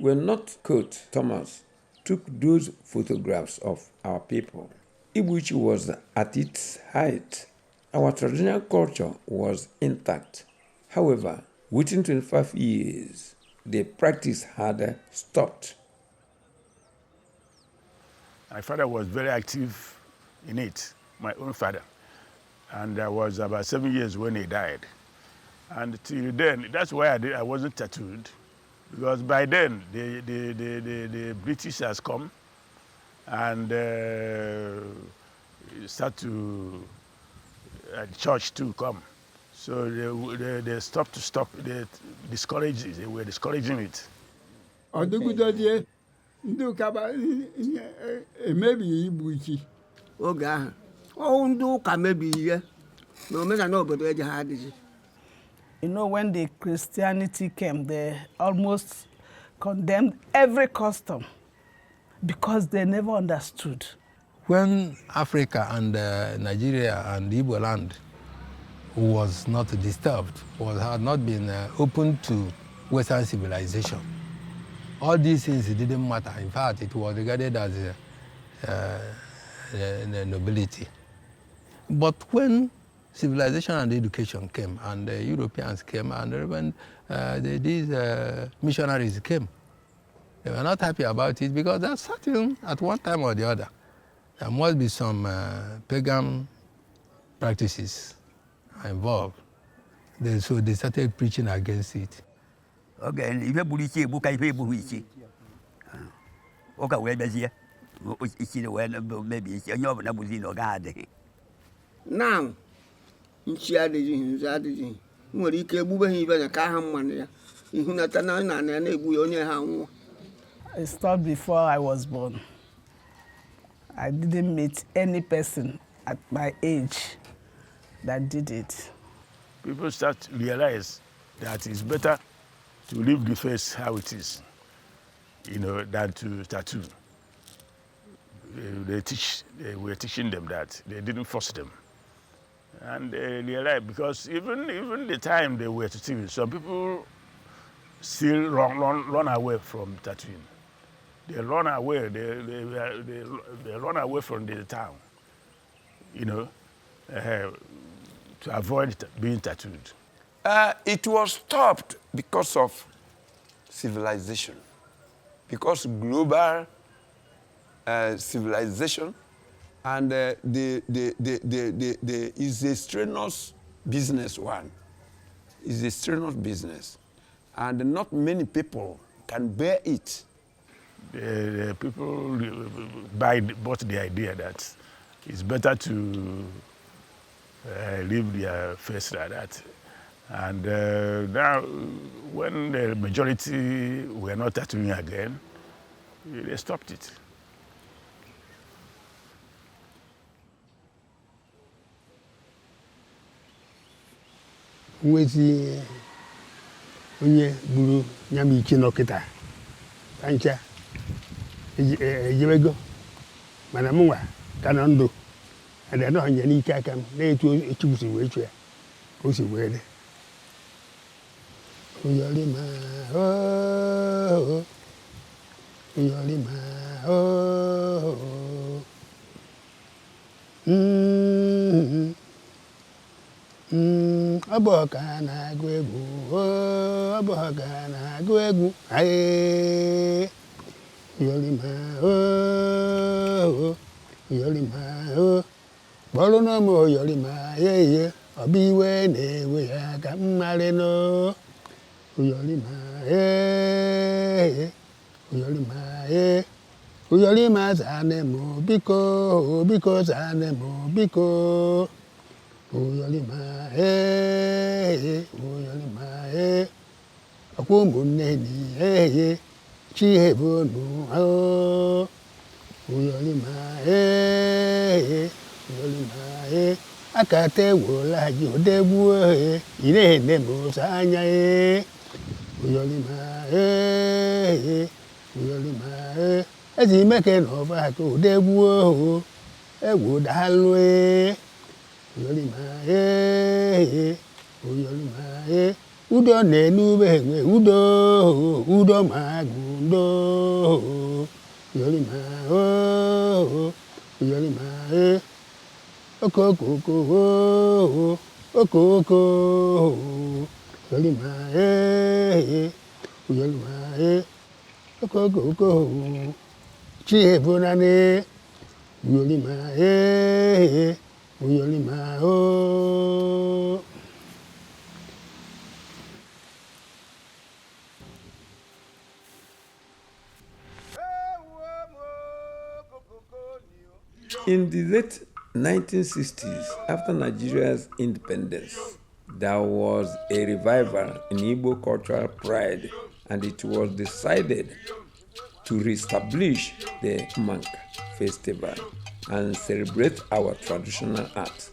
When Northcote Thomas took those photographs of our people, Ichi was at its height. Our traditional culture was intact. However, within 25 years, the practice had stopped. My father was very active in it, my own father. And I was about 7 years when he died. And till then, that's why I wasn't tattooed, because by then the British has come and start to church to come. So they discouraged it. They were discouraging it. Ọdụgụdọdie ndị ụka emebighị igbu ichi. Oge ahụ ọwụ ndị ụka mebiri ihe na omenala obodo eji ha adịghị. You know, when the Christianity came, they almost condemned every custom because they never understood. When Africa and Nigeria and Igbo land was not disturbed, had not been open to Western civilization, all these things didn't matter. In fact, it was regarded as a nobility. But when civilization and education came, and the Europeans came, and when these missionaries came, they were not happy about it because there's certain, at one time or the other, there must be some pagan practices involved. So they started preaching against it. Okay, if you Ichi, book I pay Ichi. Okay, where does he? Ichi the way maybe you're not Nabuzino Gade. Now, nchi adịghị nzu adịghị nwere ike egbube ha ibe na ka ha mmanụ ya ihu nata na na-egbu ya onye ha nwụọ. I stopped before I was born. I didn't meet any person at my age that did it. People start to realize that it's better to leave the face how it is, than to tattoo. They were teaching them that. They didn't force them. And they realized, because even the time they were tattooing, some people still run away from tattooing. They run away. They run away from the town, to avoid being tattooed. It was stopped because of civilization, because global civilization. And is a strenuous business one. It's a strenuous business. And not many people can bear it. The people bought the idea that it's better to leave their face like that. And now, when the majority were not tattooing again, they stopped it. Nwezi onye gburu nyama Ichi n'ọkịta ka ncha ejebego mana mụnwa ka nọ ndụ adịghị nye n'ike aka m na-etu echi si wee chụ ya ka o si wee dị Uyolima Uyolima Aboka na-agụ egwu Aboka na-agụ egwu aye Uyolima Uyolima kpọrọ n'ọmụ Uyolima ye ọbụ iwe na-ewe ya ka mmarị nọ Uyolima Uyolima Uyolima zane mụ biko biko zane mụ biko Uyolima Uyolima ọkwa ụmụnne ni chihebonu Uyolima Uyolima akata ewola ji odegbu ire ne mo sanya Uyolima Uyolima ezi meke no ba ko odegbu ewo dalu Uyolima Uyolima udo nenu benwe udo magundo Uyolima Uyolima okoko okoko Uyolima uyolima okoko chihebunane uyolima uyolima oh. In the late 1960s, after Nigeria's independence, there was a revival in Igbo cultural pride, and it was decided to reestablish the Manka festival and celebrate our traditional art.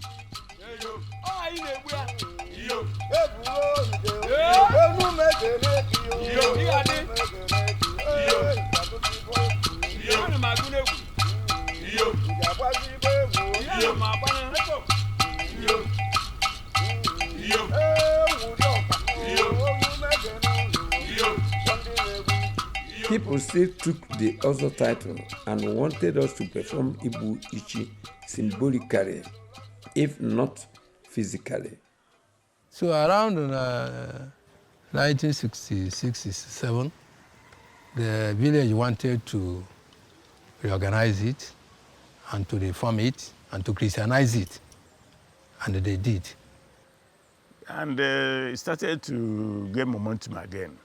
People still took the other title and wanted us to perform Ichi symbolically, if not physically. So around 1966-67, the village wanted to reorganize it and to reform it and to Christianize it, and they did. And it started to gain momentum again.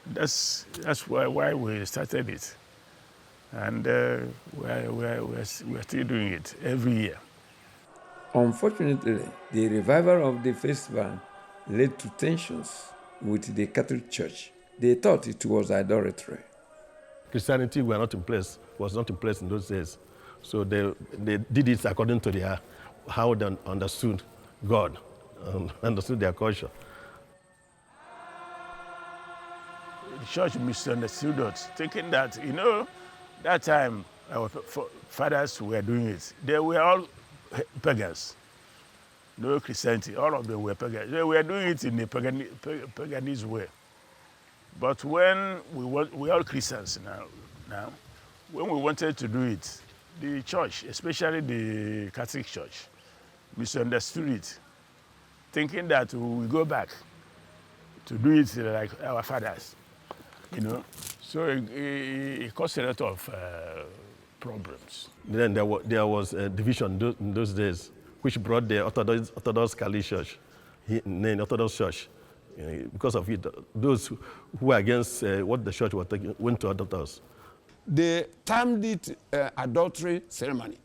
That's why we started it. And we're still doing it every year. Unfortunately, the revival of the festival led to tensions with the Catholic Church. They thought it was idolatry. Christianity was not in place in those days. So they did it according to how they understood God and understood their culture. The church misunderstood us, thinking that, that time our fathers were doing it. They were all pagans, no Christianity, all of them were pagans. They were doing it in a paganism way. But when we are Christians now, when we wanted to do it, the church, especially the Catholic Church, misunderstood it, thinking that we will go back to do it like our fathers, So it caused a lot of problems. Then there was a division in those days, which brought the Orthodox Catholic Church, Neni Orthodox Church. Because of it, those who were against what the church was taking went to Orthodox. They termed it adultery ceremony.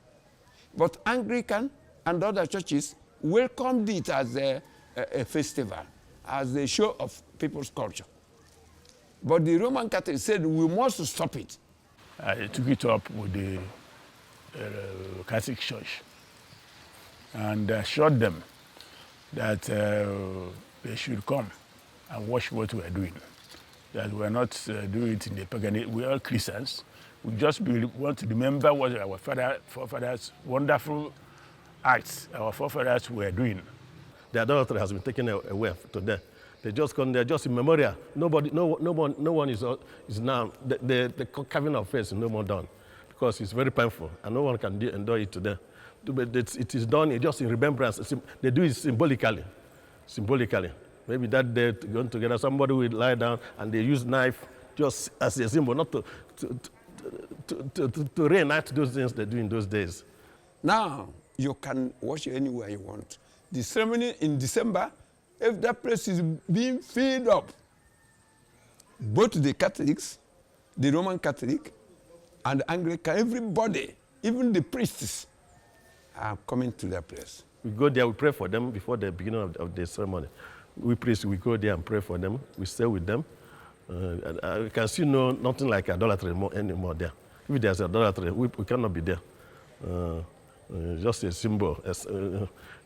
But Anglican and other churches welcomed it as a festival, as a show of people's culture. But the Roman Catholics said we must stop it. I took it up with the Catholic Church and assured them that they should come and watch what we are doing. That we are not doing it in the pagan. We are Christians. We just want to remember what our forefathers, wonderful acts our forefathers were doing. The idolatry has been taken away today. They just come there just in memorial. No one is now, the carving of face is no more done because it's very painful and no one can endure it today. But it is done just in remembrance. They do it symbolically. Maybe that day going together, somebody will lie down and they use knife just as a symbol, not to reenact those things they do in those days. Now you can watch anywhere you want. The ceremony in December, if that place is being filled up, both the Catholics, the Roman Catholic, and the Anglican, everybody, even the priests, are coming to that place. We go there, we pray for them before the beginning of the ceremony. We priests, we go there and pray for them. We stay with them. We can see nothing like idolatry anymore there. If there's idolatry, we cannot be there. Just a symbol,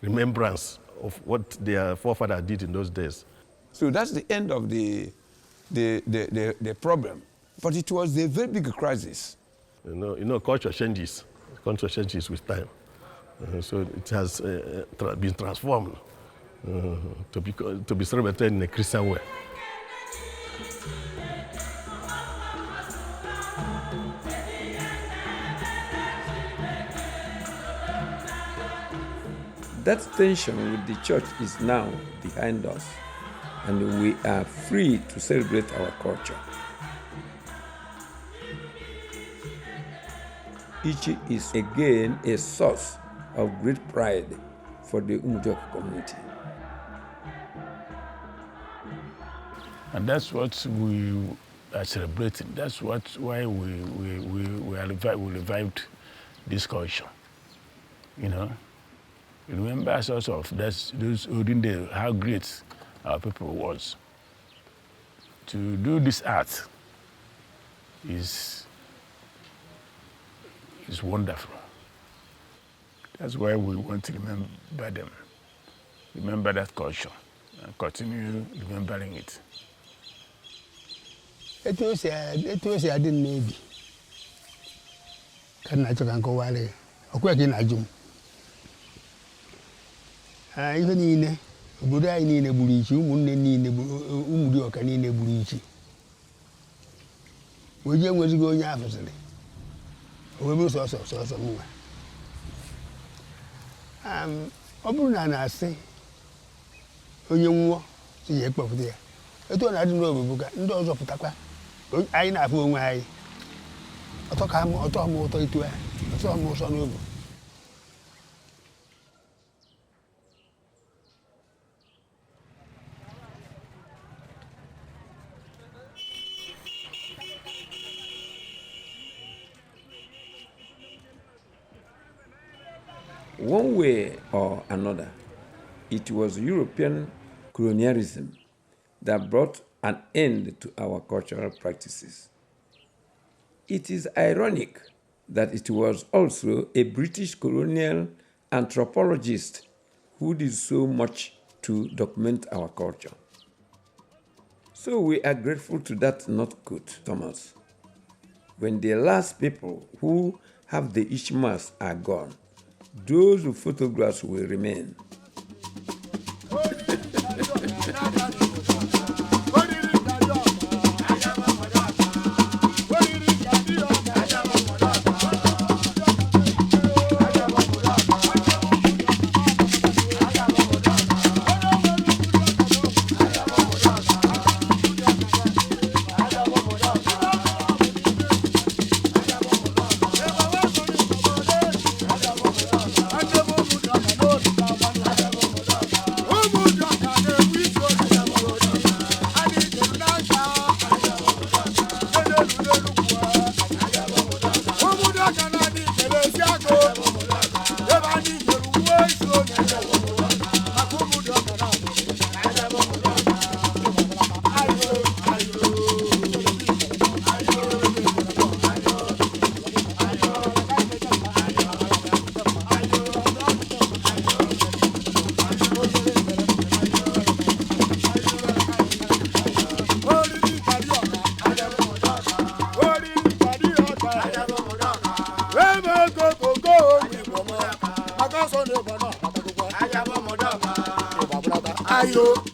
remembrance of what their forefathers did in those days. So that's the end of the the problem. But it was a very big crisis. Culture changes. Culture changes with time. So it has been transformed to be celebrated in a Christian way. That tension with the church is now behind us. and we are free to celebrate our culture. Ichi is again a source of great pride for the Umudioka community. And that's what we are celebrating. That's why we revived this culture. You know, it remembers us of those olden days, how great our people was. To do this art is wonderful. That's why we want to remember them, remember that culture, and continue remembering it. Etu o si adị n'obi ka na-achọ ka nkọwara ya ọkwa ka ị na-ajụ m ihe niile obodo anyị niile gburu Ichi, ụmụnne niile Umudioka niile gburu Ichi wee jee nwezigo onye afụsịrị o wee bụrụ sọsọ mụnwa. Ọ bụrụ na a na-asị onye nwụọ si ya ekpọpụta ya etu ọ na-adị n'obodo ka ndị ọzọ pụtakwa anyị na-afụ onwe anyị ọtọ m ụtọ itu ya ọtọ m ụsọ n'obu. One way or another, it was European colonialism that brought an end to our cultural practices. It is ironic that it was also a British colonial anthropologist who did so much to document our culture. So we are grateful to that Northcote Thomas. When the last people who have the Ichi mask are gone, those photographs will remain.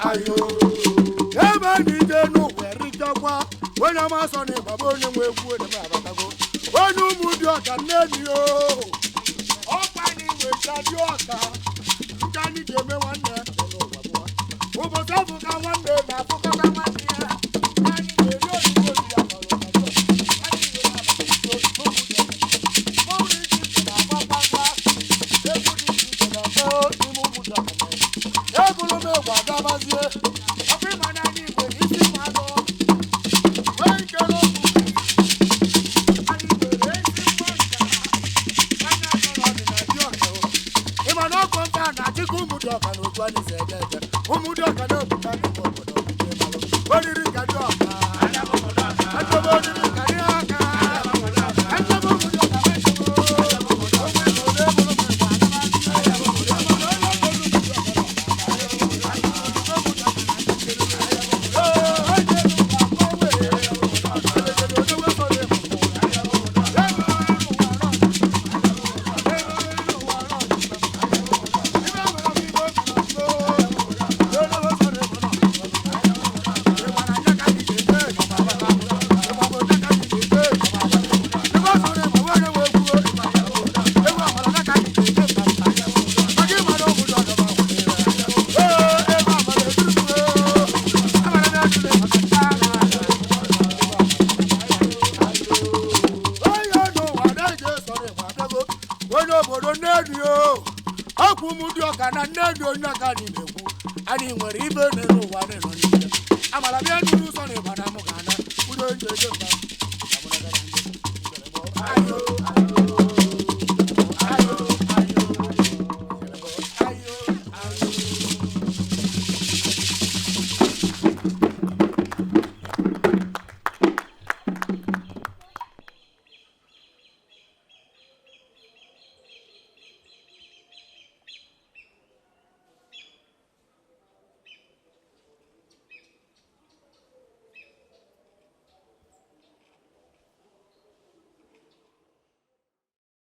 ayo ebe n'ije n'ụwa erichakwa onye amasọ na ịbaba onye nwe egwu ede abatago onye Umudioka Neni o ọkwa n'igwe dị ọka nke anyị ga-eme nwanne ụbọchị afụka nwanne na-afụkọta nwanne ya anyị ga-eri oyibo ya Umudioka no Neni o okwu Umudioka na Neni onye aka anyị na-ekwu anyị nwere ibe n'elu ụwa n'elu niile amala bịa nuru ụsọ na ịgba na mụ ga ana ụlọ eji eje mba